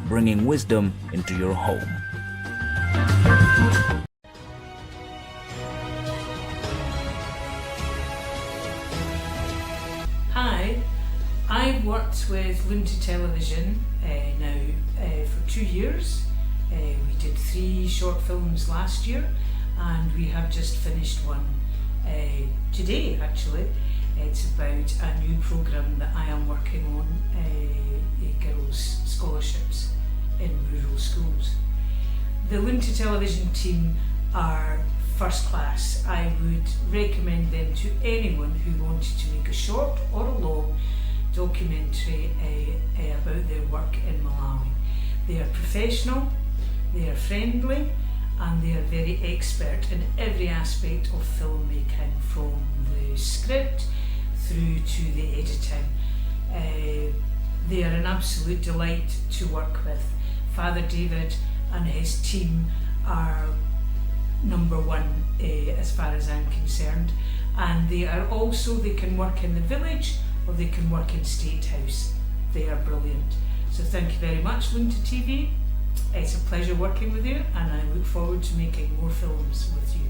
bringing wisdom into your home. Hi, I've worked with Luntha television now for 2 years. We did 3 short films last year, and we have just finished one today actually. It's about a new programme that I am working on, girls' scholarships in rural schools. The Luntha television team are first class. I would recommend them to anyone who wanted to make a short or a long documentary about their work in Malawi. They are professional, they are friendly, and they are very expert in every aspect of filmmaking, from the script through to the editing. They are an absolute delight to work with. Father David and his team are number one as far as I'm concerned, and they can work in the village or they can work in State House. They are brilliant. So thank you very much, Luntha TV. It's a pleasure working with you, and I look forward to making more films with you.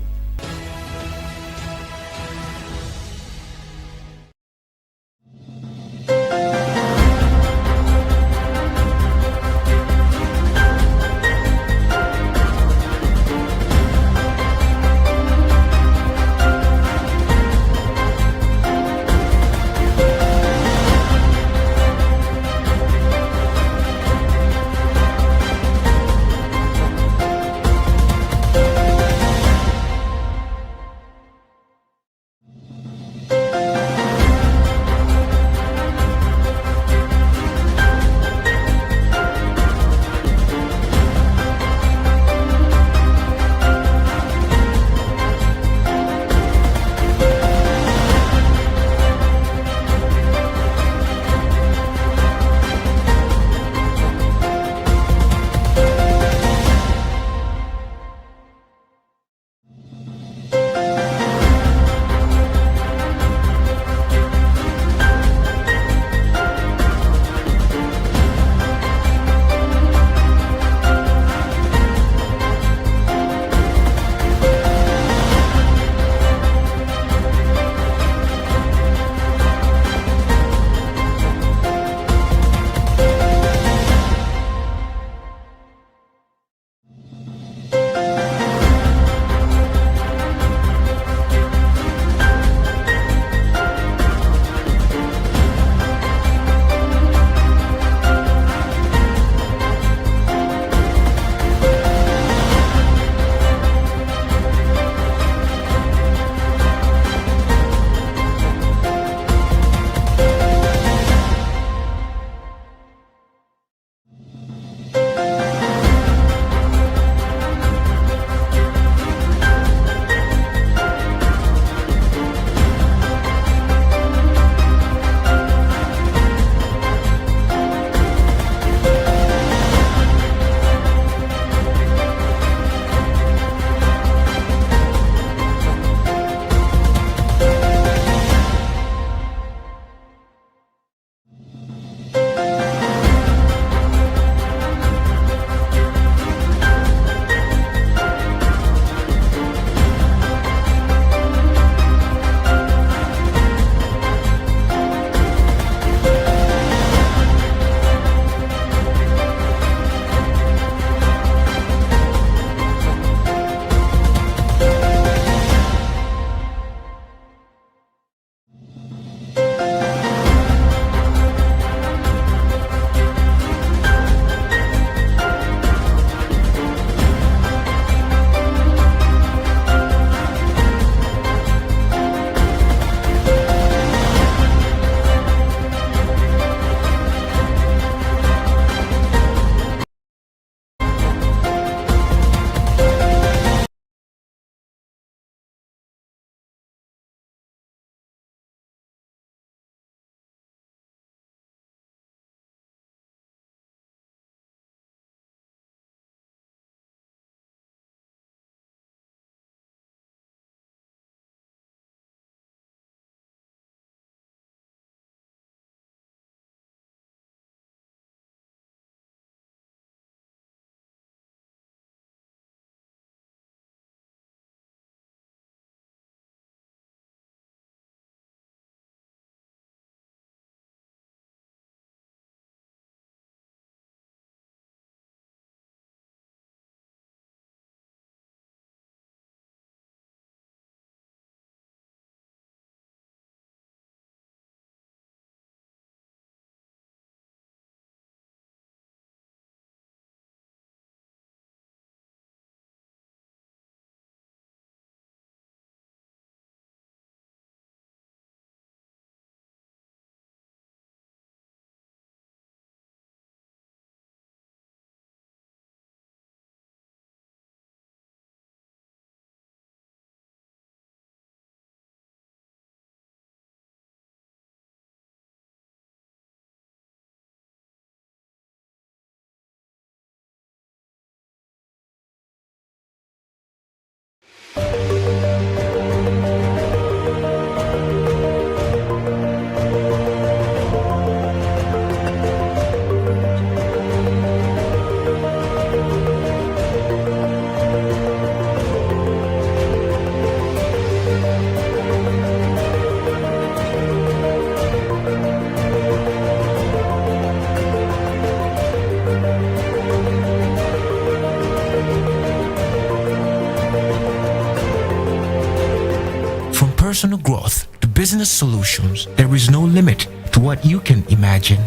personal growth to business solutions, there is no limit to what you can imagine.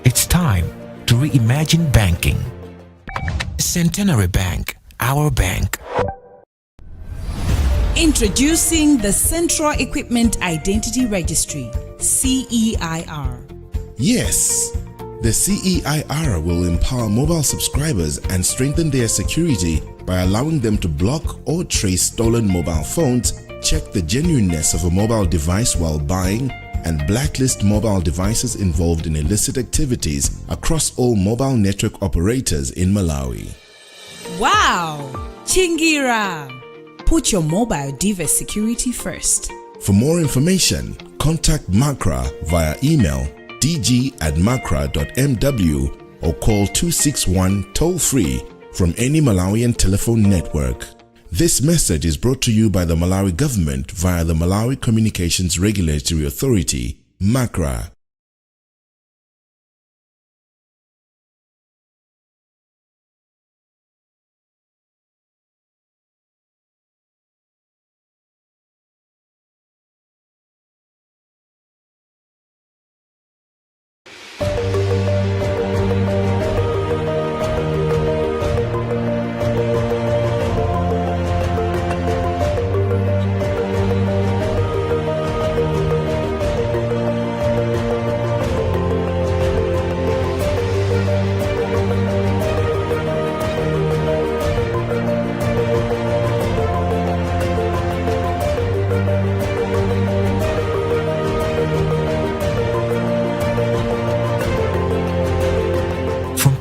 It's time to reimagine banking. Centenary Bank, our bank. Introducing the Central Equipment Identity Registry, CEIR. Yes, the CEIR will empower mobile subscribers and strengthen their security by allowing them to block or trace stolen mobile phones, check the genuineness of a mobile device while buying, and blacklist mobile devices involved in illicit activities across all mobile network operators in Malawi. Wow! Chingira! Put your mobile device security first. For more information, contact Macra via email dg@macra.mw or call 261 toll-free from any Malawian telephone network. This message is brought to you by the Malawi government via the Malawi Communications Regulatory Authority, Macra.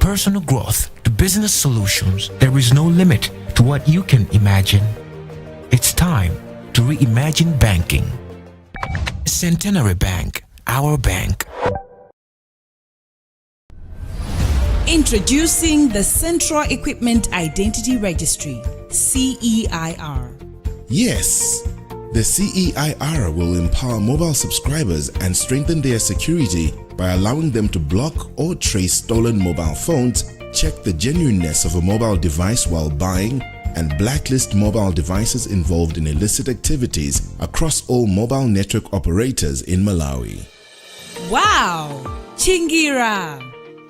Personal growth to business solutions, there is no limit to what you can imagine. It's time to reimagine banking. Centenary Bank, our bank. Introducing the Central Equipment Identity Registry, CEIR. Yes, the CEIR will empower mobile subscribers and strengthen their security by allowing them to block or trace stolen mobile phones, check the genuineness of a mobile device while buying, and blacklist mobile devices involved in illicit activities across all mobile network operators in Malawi. Wow! Chingira!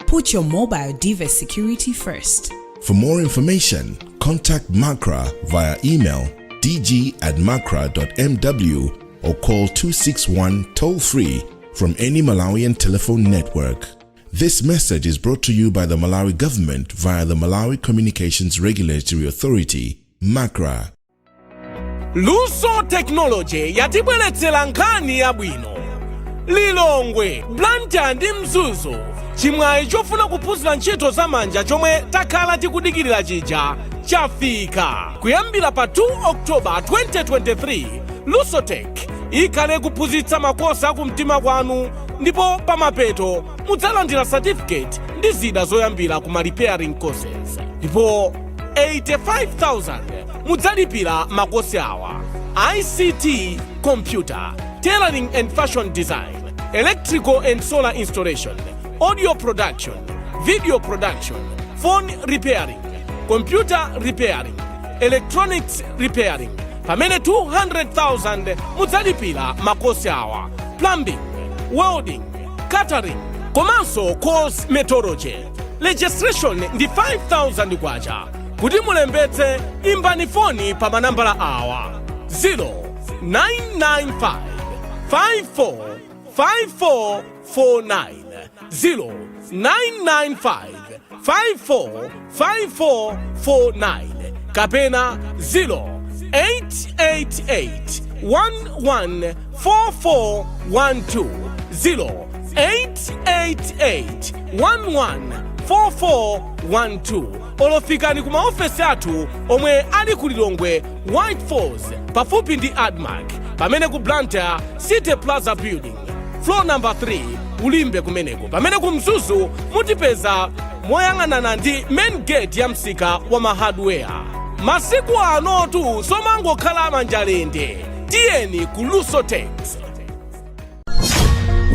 Put your mobile device security first. For more information, contact Macra via email dg@macra.mw or call 261 toll-free from any Malawian telephone network. This message is brought to you by the Malawi government via the Malawi Communications Regulatory Authority, Macra. Luso Technology yatibweretsera nkhani yabwino. Lilongwe, Luntha ndi Mzuzu, chimwayi chofuna kuphunzira ntchito zamanja chomwe takhala tikudikirira chija chafika. Kuyambira pa 2 October 2023, Lusotech ikhale kuphunzitsa makosi akumtima kwanu ndipo pamapeto mudzalandira certificate ndi zida zoyambira kuma repairing courses. Ndipo 85,000 mudzalipira makosi awa: ICT, computer, tailoring and fashion design, electrical and solar installation, audio production, video production, phone repairing, computer repairing, electronics repairing. Pamene 200,000 mudzalipira makosi awa: plumbing, welding, catering, komanso course methodology. Registration ndi 5,000 kwacha. Kuti mulembetse, imbani foni pa manambala awa: 0995 545449, 0995 545449, kapena 0888 114412, 0888 114412. Olofikani kuma ofesi athu omwe ali ku Lilongwe White Falls pafupi ndi Admark, pamene ku Luntha City Plaza Building floor number 3 ulimbe kumeneko. Pamene ku Mzuzu mutipeza moyang'anana ndi main gate ya msika wa mahardware. Masiku anotu somangokhala manjalende. Tiyeni ku Lusotech.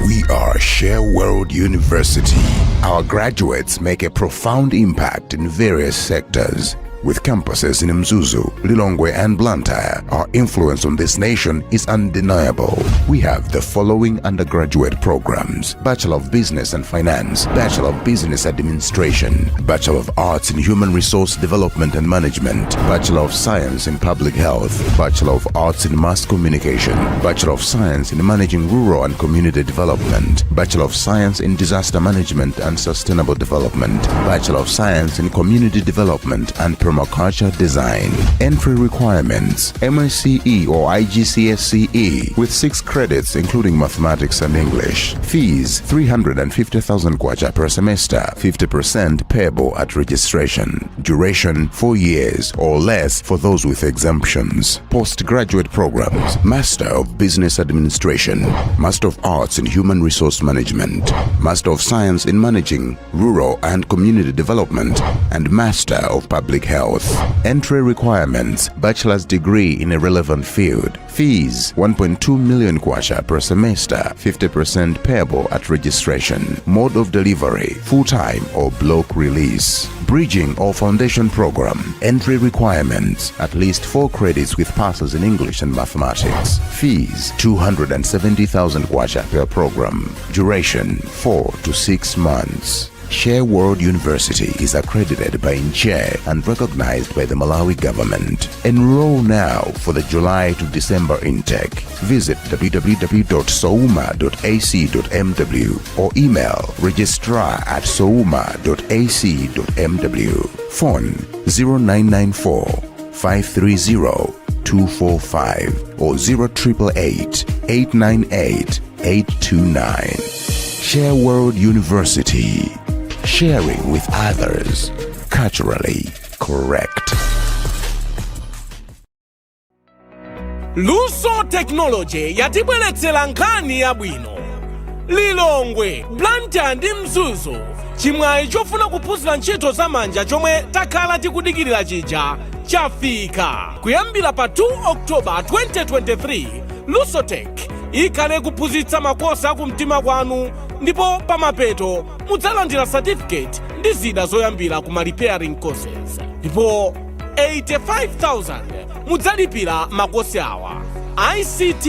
We are Share World University. Our graduates make a profound impact in various sectors. With campuses in Mzuzu, Lilongwe and Blantyre, our influence on this nation is undeniable. We have the following undergraduate programs: Bachelor of Business and Finance, Bachelor of Business Administration, Bachelor of Arts in Human Resource Development and Management, Bachelor of Science in Public Health, Bachelor of Arts in Mass Communication, Bachelor of Science in Managing Rural and Community Development, Bachelor of Science in Disaster Management and Sustainable Development, Bachelor of Science in Community Development and Permaculture Design. Entry requirements: MSCE or IGCSE with 6 credits including mathematics and English. Fees: 350,000 kwacha per semester, 50% payable at registration. Duration: 4 years or less for those with exemptions. Postgraduate programs: Master of Business Administration, Master of Arts in Human Resource Management, Master of Science in Managing Rural and Community Development, and Master of Public Health. Entry requirements: bachelor's degree in a relevant field. Fees: 1.2 million kwacha per semester, 50% payable at registration. Mode of delivery: full-time or block release. Bridging or foundation program. Entry requirements: at least 4 credits with passes in English and mathematics. Fees: 270,000 kwacha per program. Duration: 4 to 6 months. Share World University is accredited by INCHE and recognized by the Malawi government. Enroll now for the July to December intake. Visit www.souma.ac.mw or email registrar@souma.ac.mw. Phone 0994 530 245 or 0888 898 829. Share World University. Sharing with others. Culturally correct. Luso Technology yatibweretsera nkhani yabwino. Lilongwe, Blantyre ndi Mzuzu, chimwayi chofuna kuphunzira ntchito zamanja chomwe takhala tikudikirira chija chafika. Kuyambira pa 2 October 2023, Lusotech ikhale kuphunzitsa makosi akumtima kwanu, ndipo pamapeto mudzalandira certificate ndi zida zoyambira kuma repairing courses. Ndipo 85,000 mudzalipira makosi awa: ICT,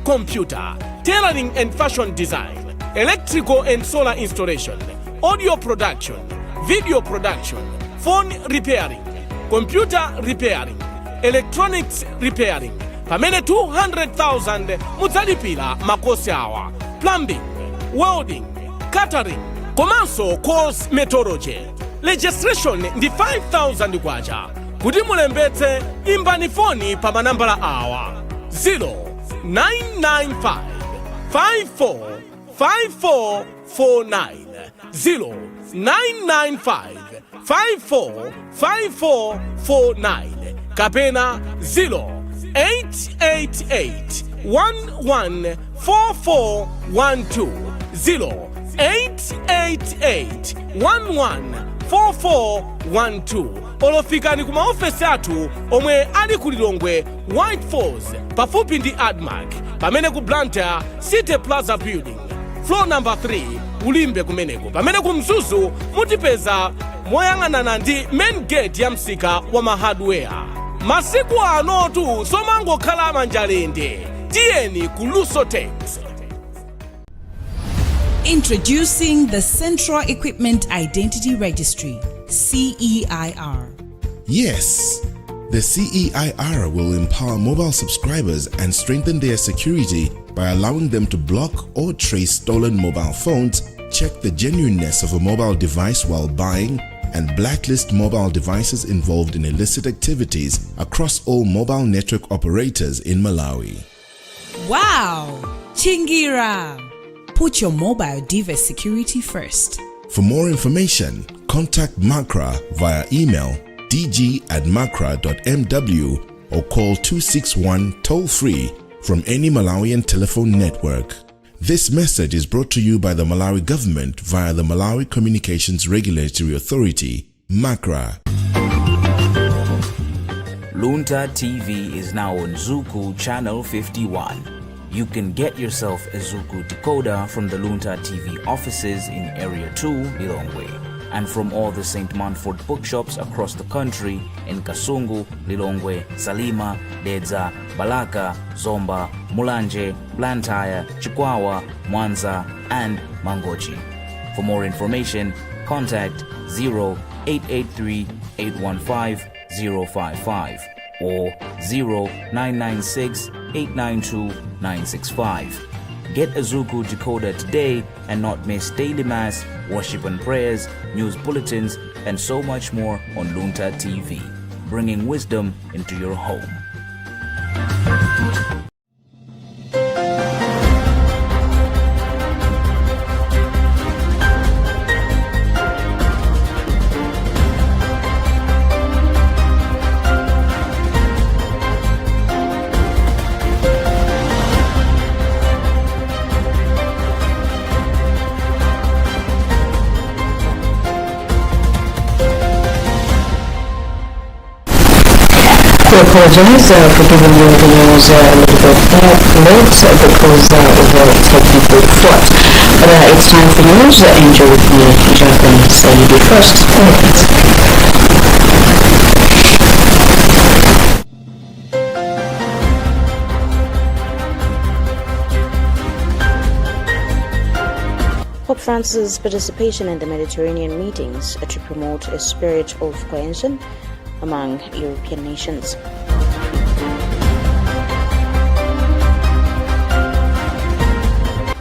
Computer, Tailoring and Fashion Design, Electrical and Solar Installation, Audio Production, Video Production, Phone Repairing, Computer Repairing, Electronics Repairing. Pamene 200,000 mudzalipira makosi awa: Plumbing, Welding, Catering, komanso Course Methodology. Registration ndi 5,000 kwacha. Kuti mulembetse, imbani foni pa manambala awa: 0995 54 5449, 0995 54 5449, kapena 0888 114412, 0888 114412. Olofikani kuma ofesi athu omwe ali ku Lilongwe White Falls pafupi ndi Admark, pamene ku Blantyre City Plaza Building floor number 3 ulimbe kumeneko. Pamene ku Mzuzu mutipeza moyang'anana ndi main gate ya msika wa mahardware. Masiku anotu somangokhala manjalende. Tiyeni ku Lusotech. Introducing the Central Equipment Identity Registry, CEIR. Yes, the CEIR will empower mobile subscribers and strengthen their security by allowing them to block or trace stolen mobile phones, check the genuineness of a mobile device while buying, and blacklist mobile devices involved in illicit activities across all mobile network operators in Malawi. Wow! Chingira! Put your mobile device security first. For more information, contact Macra via email dg@macra.mw or call 261 toll-free from any Malawian telephone network. This message is brought to you by the Malawi government via the Malawi Communications Regulatory Authority, Macra. Luntha TV is now on Zuku Channel 51. You can get yourself a Zuku decoder from the Luntha TV offices in Area 2, Lilongwe. and from all the St. Manford bookshops across the country in Kasungu, Lilongwe, Salima, Dedza, Balaka, Zomba, Mulanje, Blantyre, Chikwawa, Mwanza, and Mangochi. For more information, contact 0883 815 055 or 0996 892 965. Get a Zuku decoder today and not miss daily mass, worship and prayers, news bulletins, and so much more on Luntha TV, bringing wisdom into your home. We apologize for giving you the news a little bit late because of a technical fault. But it's time for news. Enjoy with me, Jacqueline Saidi. First, Pope Francis' participation in the Mediterranean meetings to promote a spirit of cohesion among European nations.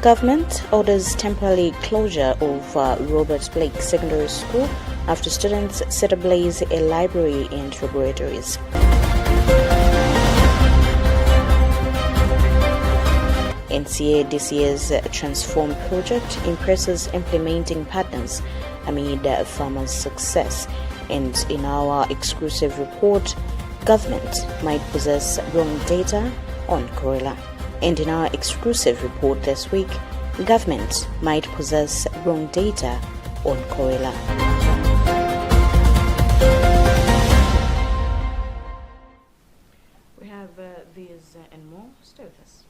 Government orders temporary closure of Robert Blake Secondary School after students set ablaze a library and laboratories. NCA-DCA's Transform project impresses implementing partners amid farmers' success. And in our exclusive report, government might possess wrong data on Corella. And in our exclusive report this week, government might possess wrong data on Corella. We have these and more. Stay with us.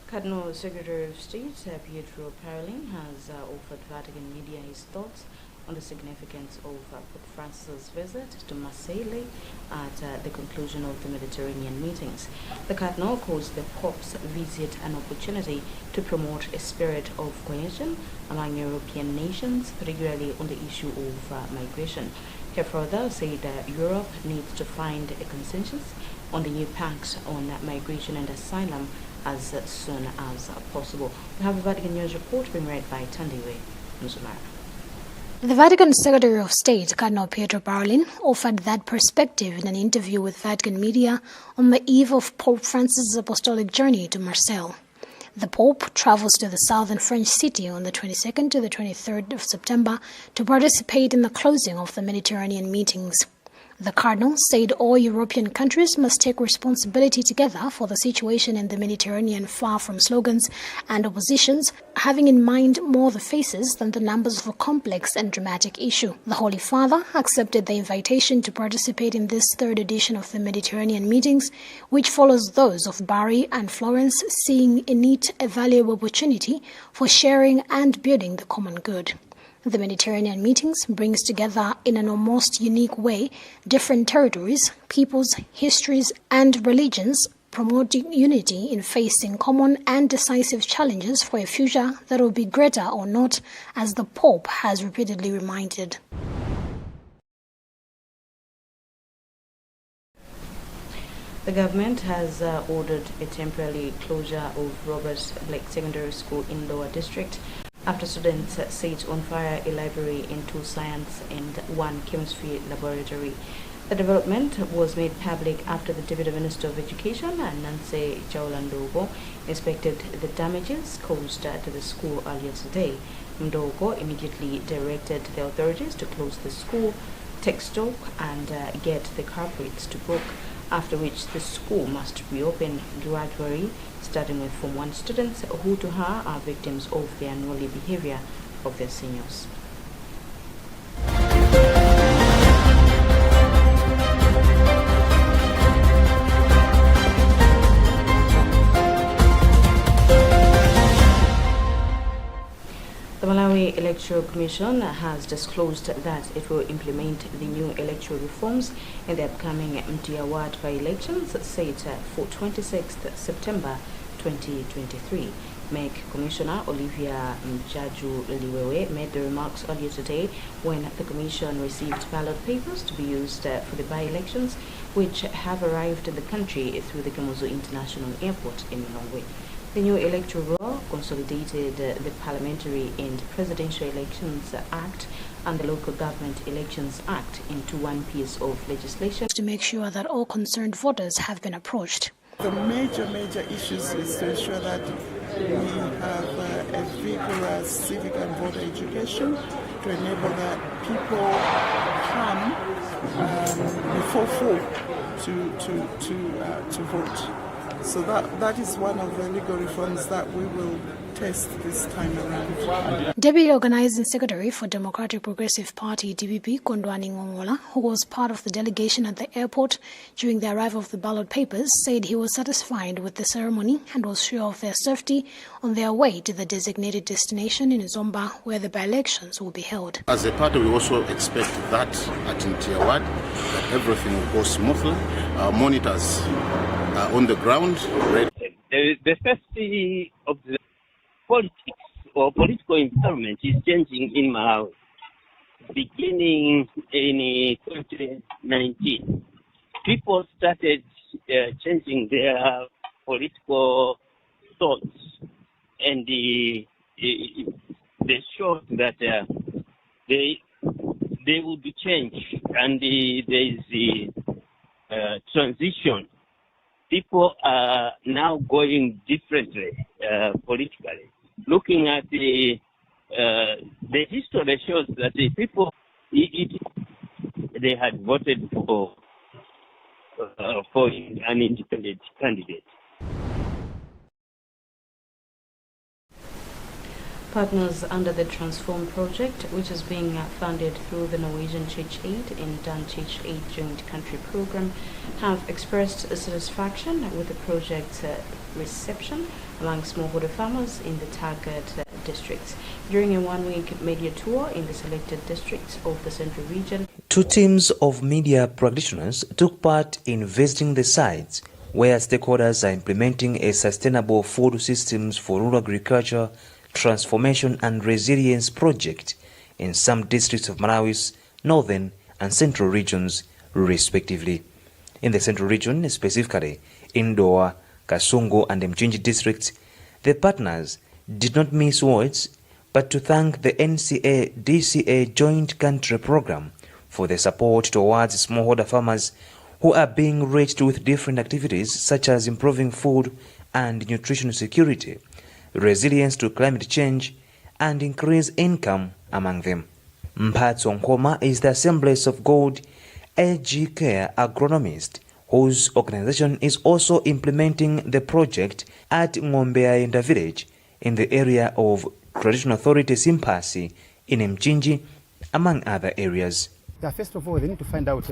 Cardinal Secretary of State Pietro Parolin has offered Vatican media his thoughts on the significance of Pope Francis' visit to Marseille at the conclusion of the Mediterranean meetings. The Cardinal calls the Pope's visit an opportunity to promote a spirit of cohesion among European nations, particularly on the issue of migration. He further said that Europe needs to find a consensus on the new pact on migration and asylum as soon as possible. We have a Vatican News report being read by Tandiwe Nzumara. The Vatican Secretary of State, Cardinal Pietro Parolin, offered that perspective in an interview with Vatican media on the eve of Pope Francis' apostolic journey to Marseille. The Pope travels to the southern French city on the 22nd to the 23rd of September to participate in the closing of the Mediterranean meetings. The Cardinal said all European countries must take responsibility together for the situation in the Mediterranean, far from slogans and oppositions, having in mind more the faces than the numbers of a complex and dramatic issue. The Holy Father accepted the invitation to participate in this third edition of the Mediterranean meetings, which follows those of Bari and Florence, seeing in it a valuable opportunity for sharing and building the common good. The Mediterranean meetings brings together in an almost unique way different territories, peoples, histories, and religions, promoting unity in facing common and decisive challenges for a future that will be greater or not, as the Pope has repeatedly reminded. The government has ordered a temporary closure of Robert Blake Secondary School in Lower District after students set on fire a library in 2 science and 1 chemistry laboratory. The development was made public after the Deputy Minister of Education, Nancy Chaulandogo, inspected the damages caused to the school earlier today. Ndogo immediately directed the authorities to close the school, take stock, and get the culprits to book, after which the school must reopen gradually, starting with Form 1 students who to her are victims of the unruly behavior of their seniors. Electoral Commission has disclosed that it will implement the new electoral reforms in the upcoming Mtia Ward by-elections set for 26th September 2023. MEC Commissioner Olivia Mjaju Liwewe made the remarks earlier today when the Commission received ballot papers to be used for the by-elections, which have arrived in the country through the Kamuzu International Airport in Lilongwe. The new electoral law consolidated the Parliamentary and Presidential Elections Act and the Local Government Elections Act into one piece of legislation to make sure that all concerned voters have been approached. The major issues is to ensure that we have a vigorous civic and voter education to enable that people come before 4 to vote. So that is one of the legal reforms that we will test this time around. Deputy Organizing Secretary for Democratic Progressive Party DPP Kondwani Ngongola, who was part of the delegation at the airport during the arrival of the ballot papers, said he was satisfied with the ceremony and was sure of their safety on their way to the designated destination in Zomba, where the by-elections will be held. As a party, we also expect that at Mtia Ward, that everything will go smoothly. Our monitors are on the ground. The safety of the politics or political environment is changing in Malawi. Beginning in 2019, people started changing their political thoughts, and they showed that they would change, and there is the transition. People are now going differently politically. Looking at the history shows that the people they had voted for an independent candidate. Partners under the Transform project, which is being funded through the Norwegian Church Aid and Dan Church Aid Joint Country Program, have expressed satisfaction with the project's reception among smallholder farmers in the target districts. During a one-week media tour in the selected districts of the Central Region, 2 teams of media practitioners took part in visiting the sites where stakeholders are implementing a sustainable food systems for rural agriculture transformation and resilience project in some districts of Malawi's northern and central regions, respectively. In the central region, specifically in Doa, Kasungu and Mchinji districts, the partners did not miss words but to thank the NCA-DCA Joint Country Program for the support towards smallholder farmers who are being reached with different activities such as improving food and nutrition security, resilience to climate change, and increase income among them. Mphatso Nkoma is the Assemblies of God AG Care agronomist, whose organization is also implementing the project at Ng'ombeayenda village in the area of Traditional Authority Simpasi in Mchinji, among other areas. First of all, they need to find out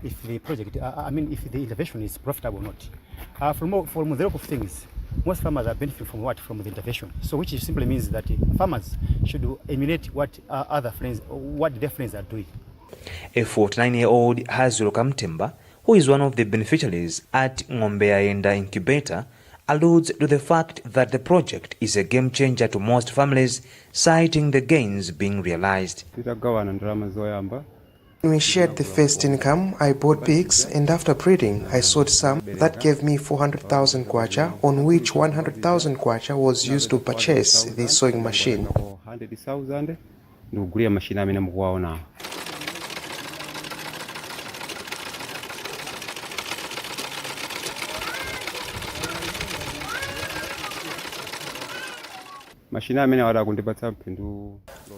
if the project, if the intervention is profitable or not. For the local things, most farmers are benefiting from what? From the intervention. So which simply means that farmers should emulate what their friends are doing. A 49-year-old Hazuro Kamtemba, who is one of the beneficiaries at Ng'ombeayenda Incubator, alludes to the fact that the project is a game changer to most families, citing the gains being realized. When we shared the first income, I bought pigs, and after breeding, I sold some. That gave me 400,000 kwacha, on which 100,000 kwacha was used to purchase the sewing machine.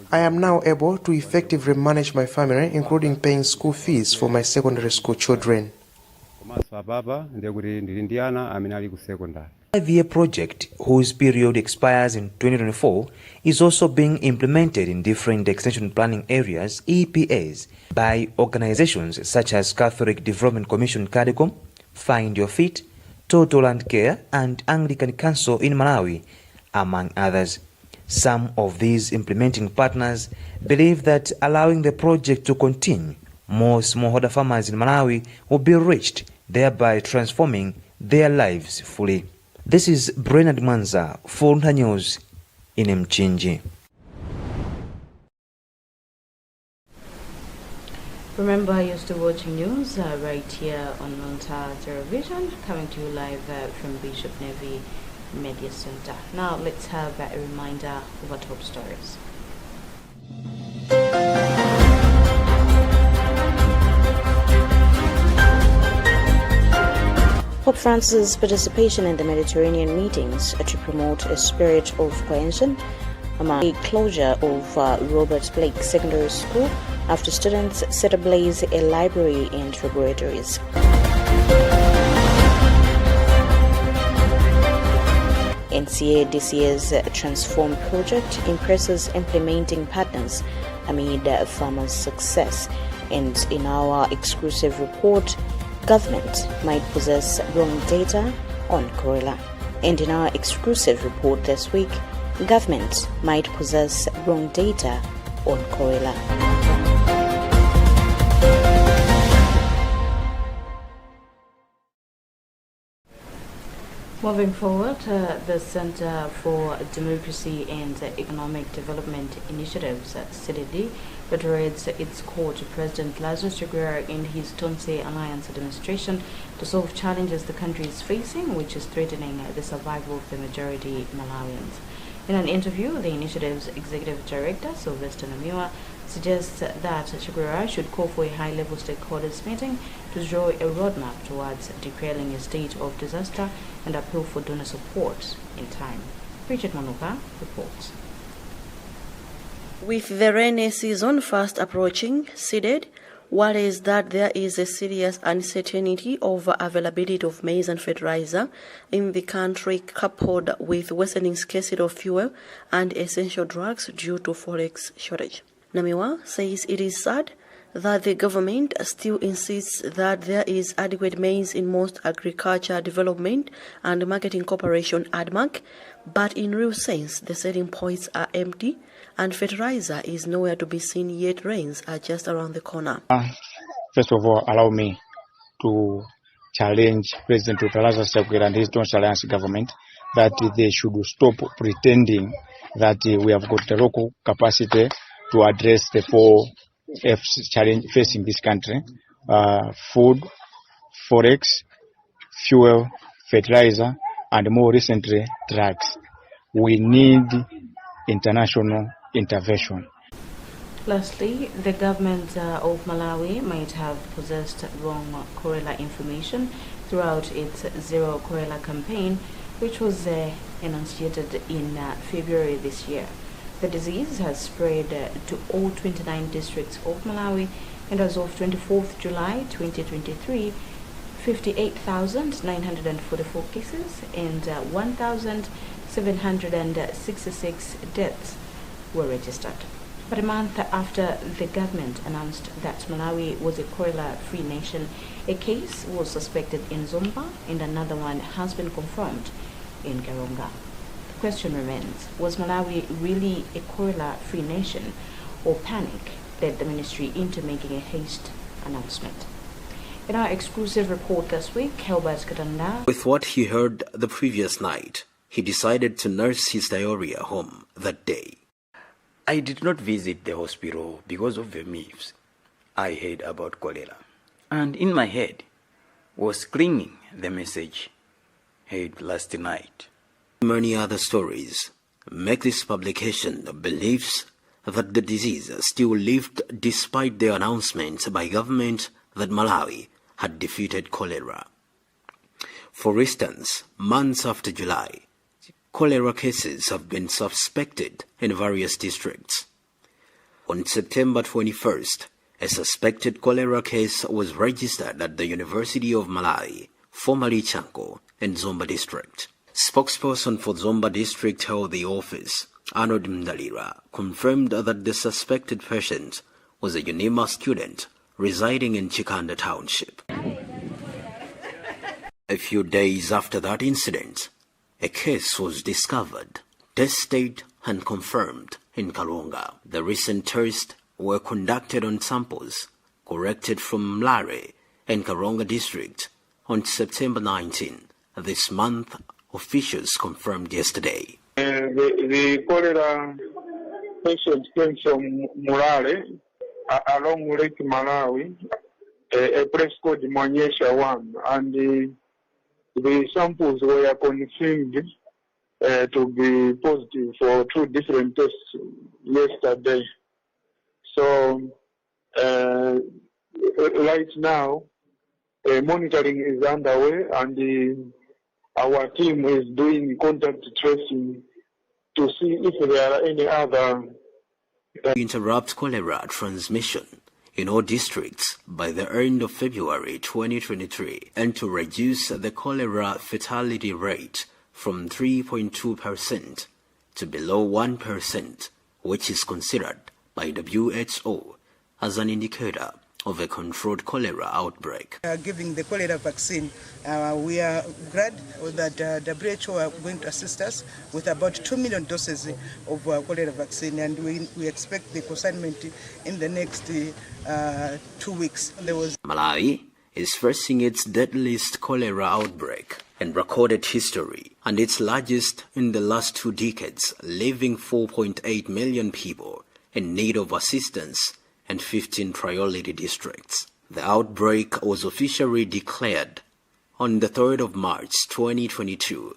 I am now able to effectively manage my family, including paying school fees for my secondary school children. The 5-year project, whose period expires in 2024, is also being implemented in different extension planning areas, EPAs, by organizations such as Catholic Development Commission CADECOM, Find Your Feet, Total Land Care, and Anglican Council in Malawi, among others. Some of these implementing partners believe that allowing the project to continue, more smallholder farmers in Malawi will be reached, thereby transforming their lives fully. This is Bernard Mwanza for Luntha News in Mchinji. Remember, you're still watching news right here on Luntha Television, coming to you live from Bishop Navy Media Center. Now let's have a reminder of our top stories. Pope Francis' participation in the Mediterranean meetings to promote a spirit of cohesion among the closure of Robert Blake Secondary School after students set ablaze a library and laboratories. NCA-DCA's Transform project impresses implementing partners amid farmers' success. And in our exclusive report, government might possess wrong data on cholera. And in our exclusive report this week, government might possess wrong data on cholera. Moving forward, the Center for Democracy and Economic Development Initiatives, CDD, reiterates its call to President Lazarus Chakwera in his Tonse Alliance administration to solve challenges the country is facing, which is threatening the survival of the majority Malawians. In an interview, the initiative's executive director, Sylvester Namiwa, suggests that Chakwera should call for a high-level stakeholders meeting to draw a roadmap towards declaring a state of disaster and appeal for donor support in time. Richard Manuka reports. With the rainy season fast approaching, CDD worries that there is a serious uncertainty over availability of maize and fertilizer in the country, coupled with worsening scarcity of fuel and essential drugs due to forex shortage. Namiwa says it is sad that the government still insists that there is adequate maize in most agriculture development and marketing corporation ADMAC, but in real sense the selling points are empty and fertilizer is nowhere to be seen, yet rains are just around the corner. First of all, allow me to challenge President Lazarus Chakwera and his Tonse Alliance government that they should stop pretending that we have got the local capacity to address the 4 F's challenge facing this country: food, forex, fuel, fertilizer, and more recently, drugs. We need international intervention. Lastly, the government of Malawi might have possessed wrong cholera information throughout its Zero Cholera campaign, which was enunciated in February this year. The disease has spread to all 29 districts of Malawi, and as of 24th July 2023, 58,944 cases and 1,766 deaths were registered. But a month after the government announced that Malawi was a cholera-free nation, a case was suspected in Zomba and another one has been confirmed in Garonga. The question remains, was Malawi really a cholera-free nation, or panic led the ministry into making a haste announcement? In our exclusive report this week, Helbert Katanda. With what he heard the previous night, he decided to nurse his diarrhea home that day. I did not visit the hospital because of the myths I heard about cholera. And in my head was clinging the message heard last night. Many other stories make this publication believes that the disease still lived despite the announcement by government that Malawi had defeated cholera. For instance, months after July, cholera cases have been suspected in various districts. On September 21st, a suspected cholera case was registered at the University of Malawi, formerly Chanko, in Zomba district. Spokesperson for Zomba district held the office, Arnold Mdalira, confirmed that the suspected patient was a UNIMA student residing in Chikanda Township. A few days after that incident, a case was discovered, tested, and confirmed in Kalonga. The recent tests were conducted on samples collected from Mlare and Karonga district on September 19. This month, officials confirmed yesterday. The cholera patient came from Murare along Lake Malawi, a place called Mwanyesha 1, and the samples were confirmed to be positive for 2 different tests yesterday. So right now, monitoring is underway, and our team is doing contact tracing to see if there are any other interrupt cholera transmission in all districts by the end of February 2023 and to reduce the cholera fatality rate from 3.2% to below 1%, which is considered by WHO as an indicator of a controlled cholera outbreak. Giving the cholera vaccine, we are glad that WHO are going to assist us with about 2 million doses of cholera vaccine, and we expect the consignment in the next 2 weeks. Malawi is facing its deadliest cholera outbreak in recorded history, and its largest in the last 2 decades, leaving 4.8 million people in need of assistance and 15 priority districts. The outbreak was officially declared on the 3rd of March 2022